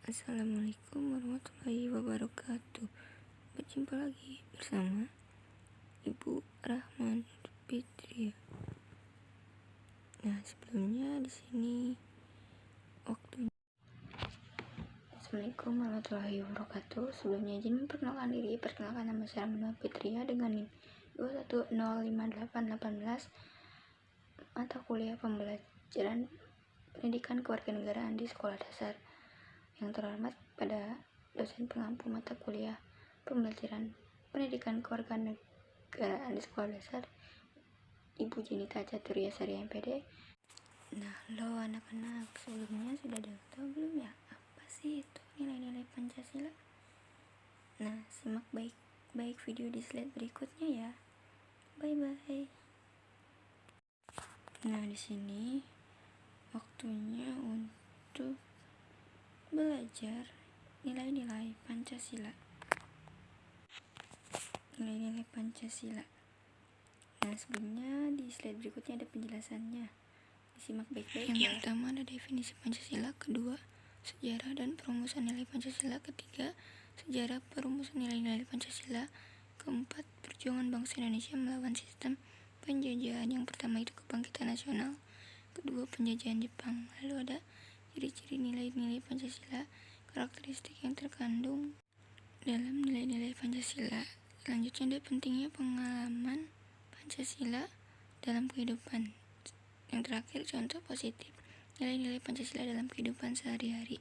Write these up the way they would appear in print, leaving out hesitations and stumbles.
Assalamualaikum warahmatullahi wabarakatuh. Berjumpa lagi bersama Ibu Rahman Fitria. Nah, sebelumnya di sini waktunya. Assalamualaikum warahmatullahi wabarakatuh. Sebelumnya izin memperkenalkan diri. Perkenalkan, nama saya Rahman Fitria dengan NIM 2105818, mata kuliah pembelajaran pendidikan kewarganegaraan di sekolah dasar. Yang terhormat pada dosen pengampu mata kuliah pembelajaran pendidikan kewarganegaraan di sekolah dasar, Ibu Jenita Caturyasari MPD. Nah, lo anak-anak, sebelumnya sudah tahu belum ya apa sih itu nilai-nilai Pancasila? Nah, simak baik-baik video di slide berikutnya ya. Bye-bye. Nah, di sini waktunya untuk belajar nilai-nilai Pancasila. Nilai-nilai Pancasila. Nah, sebelumnya di slide berikutnya ada penjelasannya. Disimak baik-baik. Yang pertama ada definisi Pancasila, kedua sejarah dan perumusan nilai Pancasila, ketiga sejarah perumusan nilai-nilai Pancasila, keempat perjuangan bangsa Indonesia melawan sistem penjajahan. Yang pertama itu kebangkitan nasional, kedua penjajahan Jepang. Lalu ada ciri-ciri nilai-nilai Pancasila, karakteristik yang terkandung dalam nilai-nilai Pancasila. Selanjutnya ada pentingnya pengalaman Pancasila dalam kehidupan. Yang terakhir, contoh positif nilai-nilai Pancasila dalam kehidupan sehari-hari.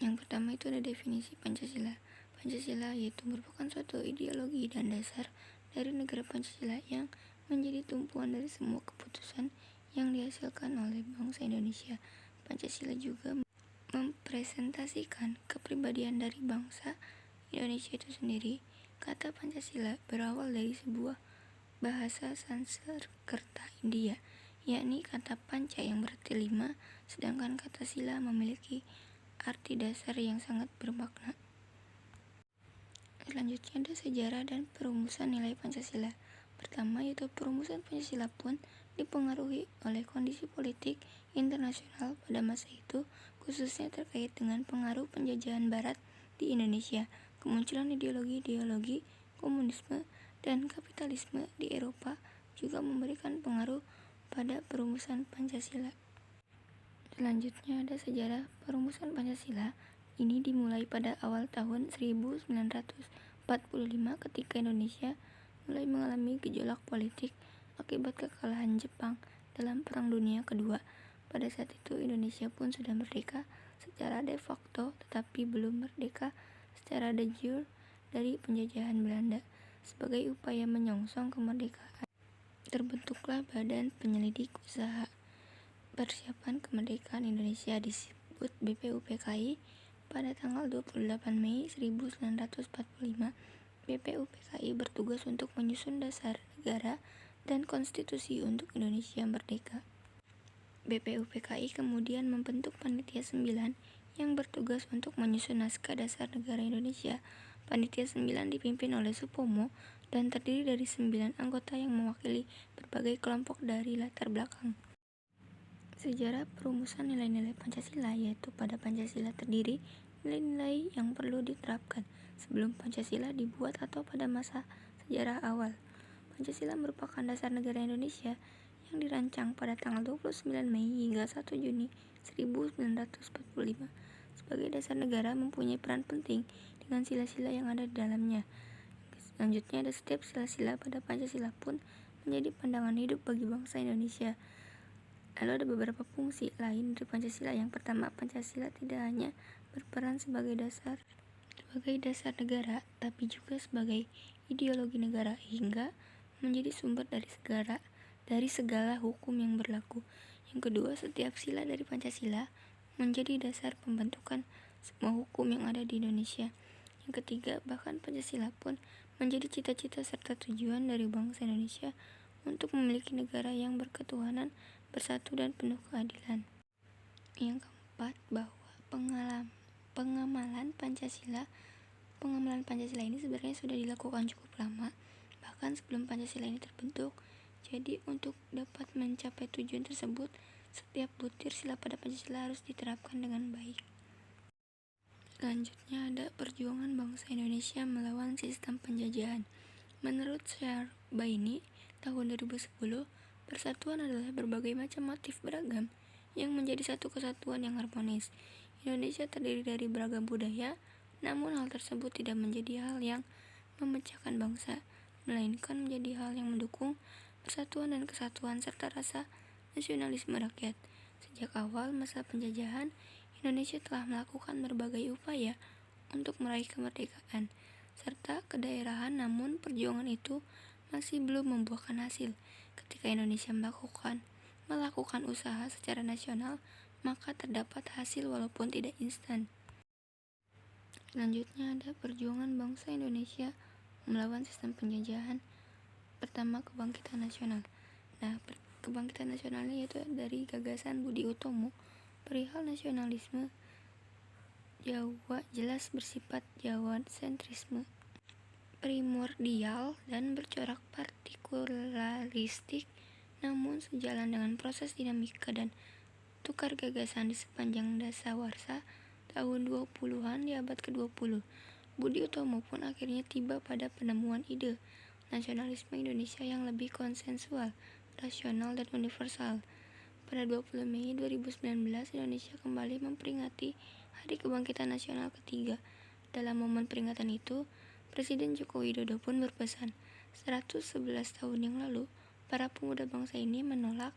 Yang pertama itu ada definisi Pancasila. Pancasila yaitu merupakan suatu ideologi dan dasar dari negara Pancasila yang menjadi tumpuan dari semua keputusan yang dihasilkan oleh bangsa Indonesia. Pancasila juga mempresentasikan kepribadian dari bangsa Indonesia itu sendiri. Kata Pancasila berawal dari sebuah bahasa Sanskerta India, yakni kata panca yang berarti 5, sedangkan kata sila memiliki arti dasar yang sangat bermakna. Selanjutnya ada sejarah dan perumusan nilai Pancasila. Pertama yaitu perumusan Pancasila pun dipengaruhi oleh kondisi politik internasional pada masa itu, khususnya terkait dengan pengaruh penjajahan Barat di Indonesia. Kemunculan ideologi-ideologi komunisme dan kapitalisme di Eropa juga memberikan pengaruh pada perumusan Pancasila. Selanjutnya ada sejarah perumusan Pancasila. Ini dimulai pada awal tahun 1945 ketika Indonesia mulai mengalami gejolak politik akibat kekalahan Jepang dalam Perang Dunia Kedua. Pada saat itu Indonesia pun sudah merdeka secara de facto tetapi belum merdeka secara de jure dari penjajahan Belanda. Sebagai upaya menyongsong kemerdekaan, terbentuklah Badan Penyelidik Usaha Persiapan Kemerdekaan Indonesia, disebut BPUPKI. Pada tanggal 28 Mei 1945, BPUPKI bertugas untuk menyusun dasar negara dan konstitusi untuk Indonesia merdeka. BPUPKI kemudian membentuk Panitia 9 yang bertugas untuk menyusun naskah dasar negara Indonesia. Panitia 9 dipimpin oleh Supomo dan terdiri dari 9 anggota yang mewakili berbagai kelompok dari latar belakang. Sejarah perumusan nilai-nilai Pancasila, yaitu pada Pancasila terdiri nilai-nilai yang perlu diterapkan sebelum Pancasila dibuat atau pada masa sejarah awal. Pancasila merupakan dasar negara Indonesia yang dirancang pada tanggal 29 Mei hingga 1 Juni 1945. Sebagai dasar negara mempunyai peran penting dengan sila-sila yang ada di dalamnya. Selanjutnya ada setiap sila-sila pada Pancasila pun menjadi pandangan hidup bagi bangsa Indonesia. Lalu ada beberapa fungsi lain dari Pancasila. Yang pertama, Pancasila tidak hanya berperan sebagai dasar negara, tapi juga sebagai ideologi negara hingga menjadi sumber dari segala hukum yang berlaku. Yang kedua, setiap sila dari Pancasila menjadi dasar pembentukan semua hukum yang ada di Indonesia. Yang ketiga, bahkan Pancasila pun menjadi cita-cita serta tujuan dari bangsa Indonesia untuk memiliki negara yang berketuhanan, bersatu dan penuh keadilan. Yang keempat, bahwa pengamalan Pancasila ini sebenarnya sudah dilakukan cukup lama, bahkan sebelum Pancasila ini terbentuk. Jadi untuk dapat mencapai tujuan tersebut, setiap butir sila pada Pancasila harus diterapkan dengan baik. Selanjutnya ada perjuangan bangsa Indonesia melawan sistem penjajahan. Menurut Syarbaini, tahun 2010, persatuan adalah berbagai macam motif beragam yang menjadi satu kesatuan yang harmonis. Indonesia terdiri dari beragam budaya, namun hal tersebut tidak menjadi hal yang memecahkan bangsa, melainkan menjadi hal yang mendukung persatuan dan kesatuan serta rasa nasionalisme rakyat. Sejak awal masa penjajahan, Indonesia telah melakukan berbagai upaya untuk meraih kemerdekaan serta kedaerahan, namun perjuangan itu masih belum membuahkan hasil. Ketika Indonesia melakukan usaha secara nasional, maka terdapat hasil walaupun tidak instan. Selanjutnya ada perjuangan bangsa Indonesia melawan sistem penjajahan. Pertama, kebangkitan nasional. Kebangkitan nasionalnya yaitu dari gagasan Budi Utomo perihal nasionalisme Jawa jelas bersifat Jawa sentrisme, primordial dan bercorak partikularistik, namun sejalan dengan proses dinamika dan tukar gagasan di sepanjang dasawarsa tahun 20-an di abad ke-20, Budi Utomo pun akhirnya tiba pada penemuan ide nasionalisme Indonesia yang lebih konsensual, rasional, dan universal. Pada 20 Mei 2019, Indonesia kembali memperingati Hari Kebangkitan Nasional ketiga. Dalam momen peringatan itu, Presiden Joko Widodo pun berpesan, 111 tahun yang lalu, para pemuda bangsa ini menolak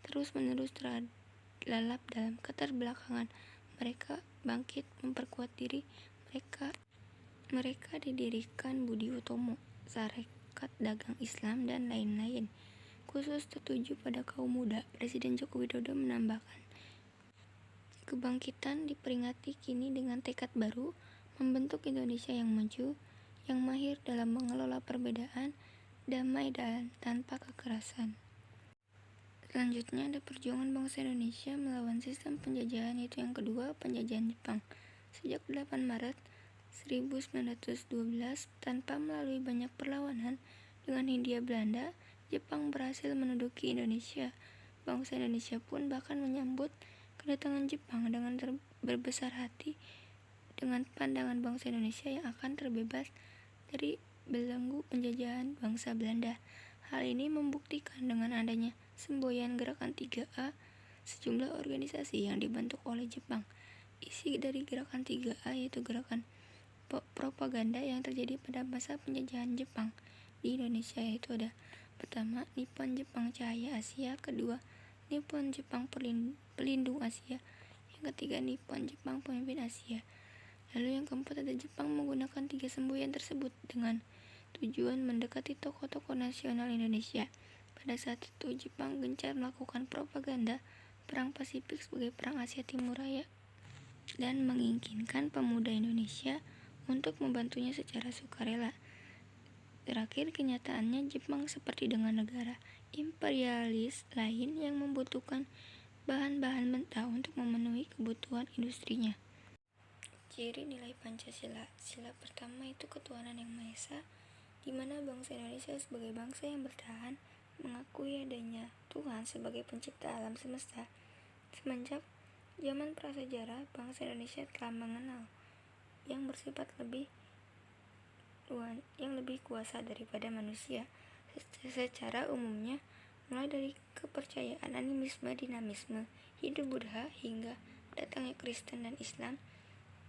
terus-menerus terlalap dalam keterbelakangan. Mereka bangkit memperkuat diri mereka didirikan Budi Utomo, Sarekat Dagang Islam, dan lain-lain. Khusus tertuju pada kaum muda, Presiden Joko Widodo menambahkan, kebangkitan diperingati kini dengan tekad baru, membentuk Indonesia yang maju, yang mahir dalam mengelola perbedaan, damai dan tanpa kekerasan. Selanjutnya ada perjuangan bangsa Indonesia melawan sistem penjajahan, yaitu yang kedua, penjajahan Jepang. Sejak 8 Maret 1912, tanpa melalui banyak perlawanan dengan Hindia Belanda, Jepang berhasil menduduki Indonesia. Bangsa Indonesia pun bahkan menyambut kedatangan Jepang dengan berbesar hati dengan pandangan bangsa Indonesia yang akan terbebas dari belenggu penjajahan bangsa Belanda. Hal ini membuktikan dengan adanya semboyan Gerakan 3A, sejumlah organisasi yang dibentuk oleh Jepang. Isi dari Gerakan 3A yaitu gerakan propaganda yang terjadi pada masa penjajahan Jepang di Indonesia, yaitu ada pertama, Nippon Jepang Cahaya Asia, kedua, Nippon Jepang Pelindung Asia, yang ketiga, Nippon Jepang Pemimpin Asia. Lalu yang keempat ada Jepang menggunakan 3 semboyan tersebut dengan tujuan mendekati tokoh-tokoh nasional Indonesia. Pada saat itu Jepang gencar melakukan propaganda Perang Pasifik sebagai Perang Asia Timur Raya dan menginginkan pemuda Indonesia untuk membantunya secara sukarela. Terakhir, kenyataannya Jepang seperti dengan negara imperialis lain yang membutuhkan bahan-bahan mentah untuk memenuhi kebutuhan industrinya. Ciri nilai Pancasila. Sila pertama itu ketuhanan yang Maha Esa, di mana bangsa Indonesia sebagai bangsa yang bertahan mengakui adanya Tuhan sebagai pencipta alam semesta. Semenjak zaman prasejarah, bangsa Indonesia telah mengenal yang bersifat lebih kuasa daripada manusia. Secara umumnya, mulai dari kepercayaan animisme, dinamisme, Hindu-Buddha hingga datangnya Kristen dan Islam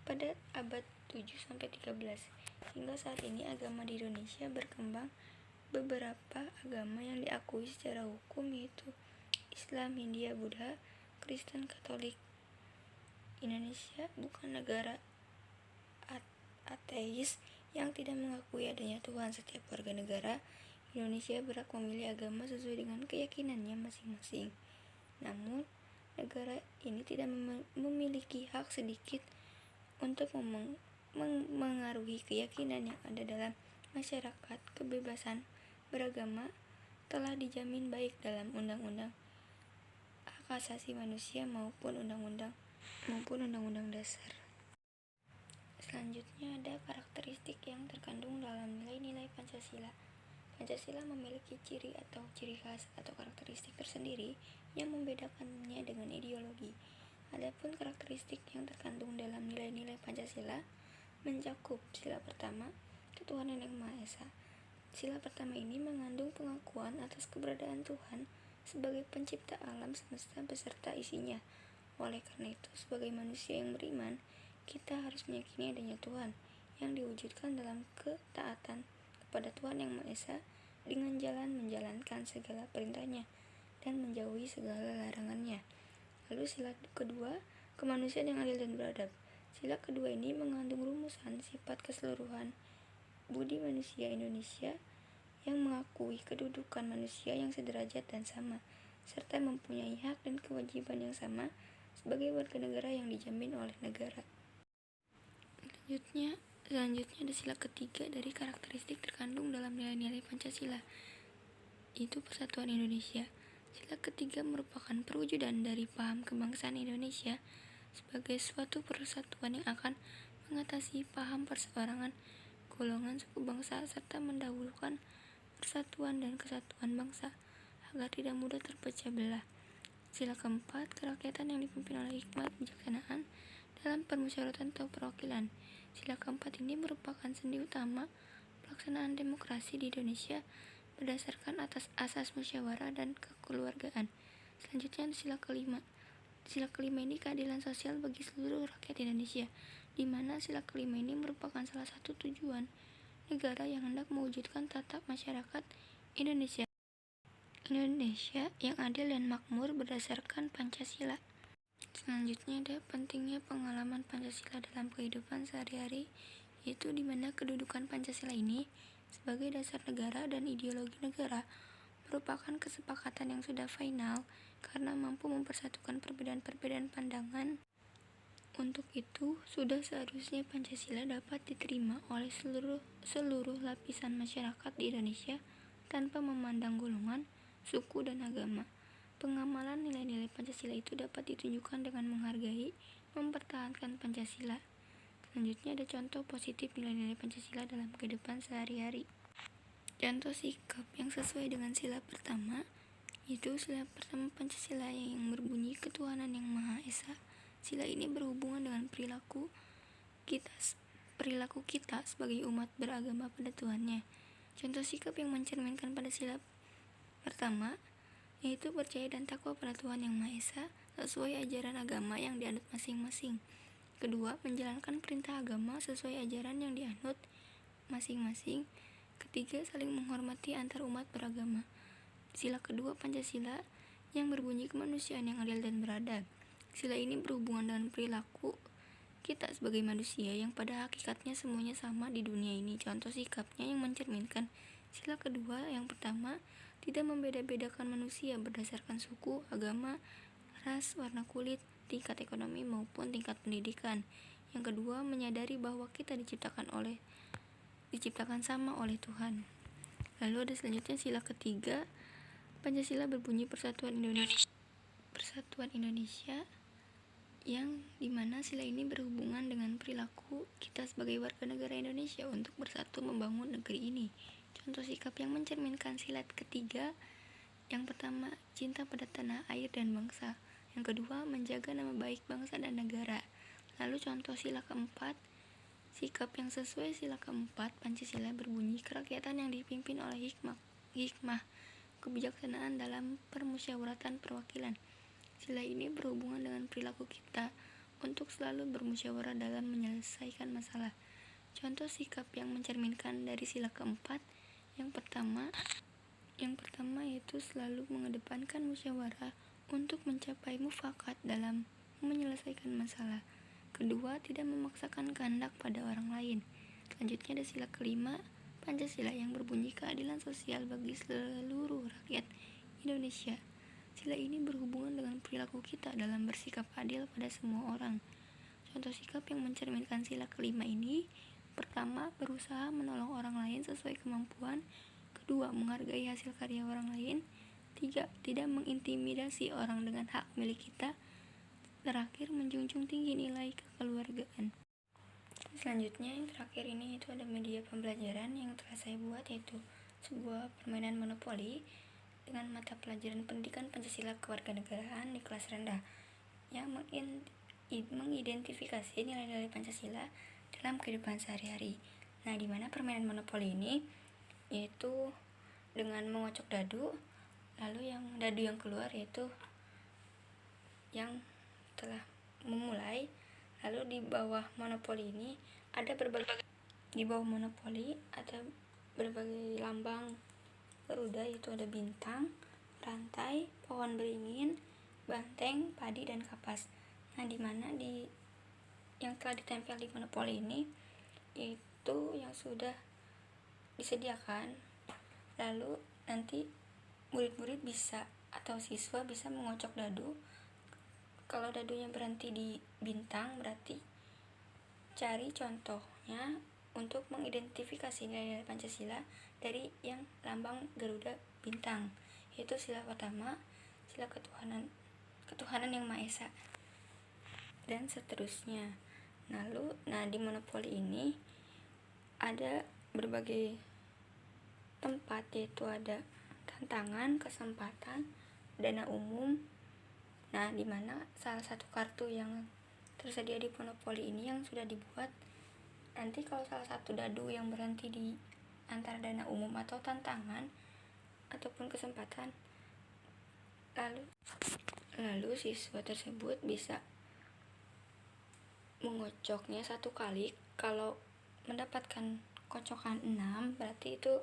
pada abad 7-13. Hingga saat ini agama di Indonesia berkembang. Beberapa agama yang diakui secara hukum yaitu Islam, Hindia, Buddha, Kristen, Katolik. Indonesia bukan negara ateis yang tidak mengakui adanya Tuhan. Setiap warga negara Indonesia berhak memilih agama sesuai dengan keyakinannya masing-masing. Namun, negara ini tidak memiliki hak sedikit untuk mengaruhi keyakinan yang ada dalam masyarakat. Kebebasan beragama telah dijamin baik dalam Undang-Undang Hak Asasi Manusia maupun Undang-Undang Dasar. Selanjutnya ada karakteristik yang terkandung dalam nilai-nilai Pancasila. Pancasila memiliki ciri khas atau karakteristik tersendiri yang membedakannya dengan ideologi Adapun karakteristik yang terkandung dalam nilai-nilai Pancasila mencakup sila pertama, ketuhanan yang Maha Esa. Sila pertama ini mengandung pengakuan atas keberadaan Tuhan sebagai pencipta alam semesta beserta isinya. Oleh karena itu, sebagai manusia yang beriman, kita harus meyakini adanya Tuhan yang diwujudkan dalam ketaatan kepada Tuhan yang Maha Esa dengan jalan menjalankan segala perintahnya dan menjauhi segala larangannya. Lalu sila kedua, kemanusiaan yang adil dan beradab. Sila kedua ini mengandung rumusan sifat keseluruhan budi manusia Indonesia yang mengakui kedudukan manusia yang sederajat dan sama, serta mempunyai hak dan kewajiban yang sama sebagai warga negara yang dijamin oleh negara. Selanjutnya ada sila ketiga dari karakteristik terkandung dalam nilai-nilai Pancasila, yaitu persatuan Indonesia. Sila ketiga merupakan perwujudan dari paham kebangsaan Indonesia sebagai suatu persatuan yang akan mengatasi paham perseorangan, golongan, suku bangsa, serta mendahulukan persatuan dan kesatuan bangsa agar tidak mudah terpecah belah. Sila keempat, kerakyatan yang dipimpin oleh hikmat bijaksanaan dalam permusyawaratan atau perwakilan. Sila keempat ini merupakan sendi utama pelaksanaan demokrasi di Indonesia berdasarkan atas asas musyawarah dan kekeluargaan. Selanjutnya sila kelima. Sila kelima ini keadilan sosial bagi seluruh rakyat Indonesia, di mana sila kelima ini merupakan salah satu tujuan negara yang hendak mewujudkan tata masyarakat Indonesia yang adil dan makmur berdasarkan Pancasila. Selanjutnya ada pentingnya pengalaman Pancasila dalam kehidupan sehari-hari, yaitu di mana kedudukan Pancasila ini sebagai dasar negara dan ideologi negara merupakan kesepakatan yang sudah final karena mampu mempersatukan perbedaan-perbedaan pandangan. Untuk itu, sudah seharusnya Pancasila dapat diterima oleh seluruh lapisan masyarakat di Indonesia tanpa memandang golongan, suku, dan agama. Pengamalan nilai-nilai Pancasila itu dapat ditunjukkan dengan menghargai, mempertahankan Pancasila. Selanjutnya ada contoh positif nilai-nilai Pancasila dalam kehidupan sehari-hari. Contoh sikap yang sesuai dengan sila pertama, yaitu sila pertama Pancasila yang berbunyi ketuhanan yang Maha Esa. Sila ini berhubungan dengan perilaku kita sebagai umat beragama pada Tuhannya. Contoh sikap yang mencerminkan pada sila pertama, yaitu percaya dan takwa pada Tuhan yang Maha Esa sesuai ajaran agama yang dianut masing-masing. Kedua, menjalankan perintah agama sesuai ajaran yang dianut masing-masing. Ketiga, saling menghormati antar umat beragama. Sila kedua Pancasila yang berbunyi kemanusiaan yang adil dan beradab. Sila ini berhubungan dengan perilaku kita sebagai manusia yang pada hakikatnya semuanya sama di dunia ini. Contoh sikapnya yang mencerminkan sila kedua yang pertama, tidak membeda-bedakan manusia berdasarkan suku, agama, ras, warna kulit, tingkat ekonomi maupun tingkat pendidikan. Yang kedua, menyadari bahwa kita diciptakan sama oleh Tuhan. Lalu ada selanjutnya sila ketiga, Pancasila berbunyi Persatuan Indonesia yang dimana sila ini berhubungan dengan perilaku kita sebagai warga negara Indonesia untuk bersatu membangun negeri ini. Contoh sikap yang mencerminkan sila ketiga, yang pertama, cinta pada tanah air dan bangsa. Yang kedua, menjaga nama baik bangsa dan negara. Lalu contoh sila keempat, sikap yang sesuai sila keempat Pancasila berbunyi kerakyatan yang dipimpin oleh hikmah kebijaksanaan dalam permusyawaratan perwakilan. Sila ini berhubungan dengan perilaku kita untuk selalu bermusyawarah dalam menyelesaikan masalah. Contoh sikap yang mencerminkan dari sila keempat, yang pertama yaitu selalu mengedepankan musyawarah untuk mencapai mufakat dalam menyelesaikan masalah. Kedua, tidak memaksakan kehendak pada orang lain. Selanjutnya ada sila kelima Pancasila yang berbunyi keadilan sosial bagi seluruh rakyat Indonesia. Sila ini berhubungan dengan perilaku kita dalam bersikap adil pada semua orang. Contoh sikap yang mencerminkan sila kelima ini, pertama, berusaha menolong orang lain sesuai kemampuan. Kedua, menghargai hasil karya orang lain. Tiga, tidak mengintimidasi orang dengan hak milik kita. Terakhir, menjunjung tinggi nilai kekeluargaan. Selanjutnya yang terakhir ini itu ada media pembelajaran yang telah saya buat, yaitu sebuah permainan monopoli dengan mata pelajaran pendidikan Pancasila kewarganegaraan di kelas rendah yang mengidentifikasi nilai-nilai Pancasila dalam kehidupan sehari-hari. Nah, di mana permainan monopoli ini yaitu dengan mengocok dadu, lalu yang dadu yang keluar yaitu yang telah memulai. Lalu di bawah monopoli ini ada berbagai lambang Garuda, yaitu ada bintang, rantai, pohon beringin, banteng, padi, dan kapas. Nah, dimana yang telah ditempel di monopoli ini yaitu yang sudah disediakan. Lalu nanti murid-murid bisa atau siswa bisa mengocok dadu. Kalau dadunya berhenti di bintang, berarti cari contohnya untuk mengidentifikasi nilai-nilai Pancasila dari yang lambang Garuda bintang, yaitu sila pertama, sila ketuhanan yang Maha Esa, dan seterusnya. Nah, di monopoli ini ada berbagai tempat, yaitu ada tantangan, kesempatan, dana umum. Nah, dimana salah satu kartu yang tersedia di monopoli ini yang sudah dibuat, nanti kalau salah satu dadu yang berhenti di antara dana umum atau tantangan ataupun kesempatan, lalu siswa tersebut bisa mengocoknya satu kali. Kalau mendapatkan kocokan 6, berarti itu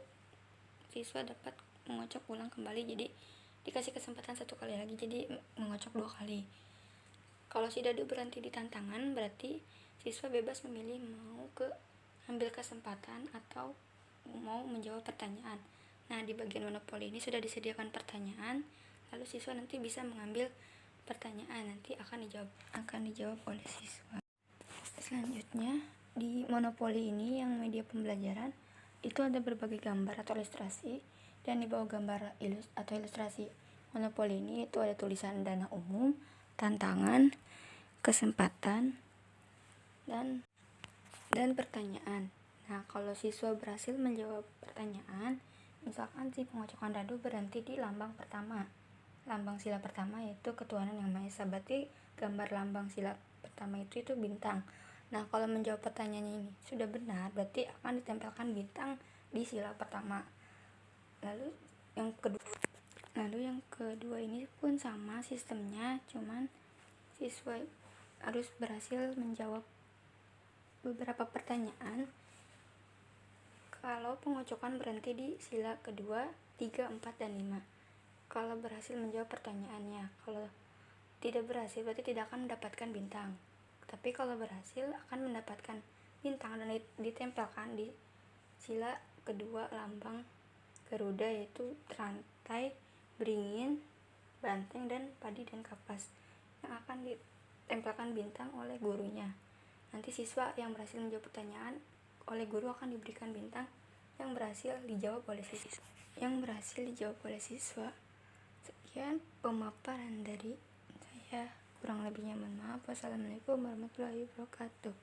siswa dapat mengocok ulang kembali, jadi dikasih kesempatan satu kali lagi, jadi mengocok 2 kali. Kalau si dadu berhenti di tantangan, berarti siswa bebas memilih mau ambil kesempatan atau mau menjawab pertanyaan. Nah, di bagian monopoli ini sudah disediakan pertanyaan, lalu siswa nanti bisa mengambil pertanyaan, nanti akan dijawab oleh siswa. Selanjutnya, di monopoli ini yang media pembelajaran itu ada berbagai gambar atau ilustrasi, dan di bawah gambar atau ilustrasi monopoli ini itu ada tulisan dana umum, tantangan, kesempatan, dan pertanyaan. Nah, kalau siswa berhasil menjawab pertanyaan, misalkan si pengocokan dadu berhenti di lambang sila pertama, yaitu ketuhanan yang Maha Esa, berarti gambar lambang sila pertama itu bintang. Nah, kalau menjawab pertanyaannya ini sudah benar, berarti akan ditempelkan bintang di sila pertama. Lalu yang kedua ini pun sama sistemnya, cuman siswa harus berhasil menjawab beberapa pertanyaan. Kalau pengocokan berhenti di sila kedua, 3, 4, dan 5. Kalau berhasil menjawab pertanyaannya. Kalau tidak berhasil berarti tidak akan mendapatkan bintang. Tapi kalau berhasil akan mendapatkan bintang dan ditempelkan di sila kedua lambang Garuda, yaitu rantai, beringin, banteng, dan padi, dan kapas, yang akan ditempelkan bintang oleh gurunya. Nanti siswa yang berhasil menjawab pertanyaan oleh guru akan diberikan bintang yang berhasil dijawab oleh siswa. Sekian pemaparan dari saya, kurang lebihnya mohon maaf. Wassalamualaikum warahmatullahi wabarakatuh.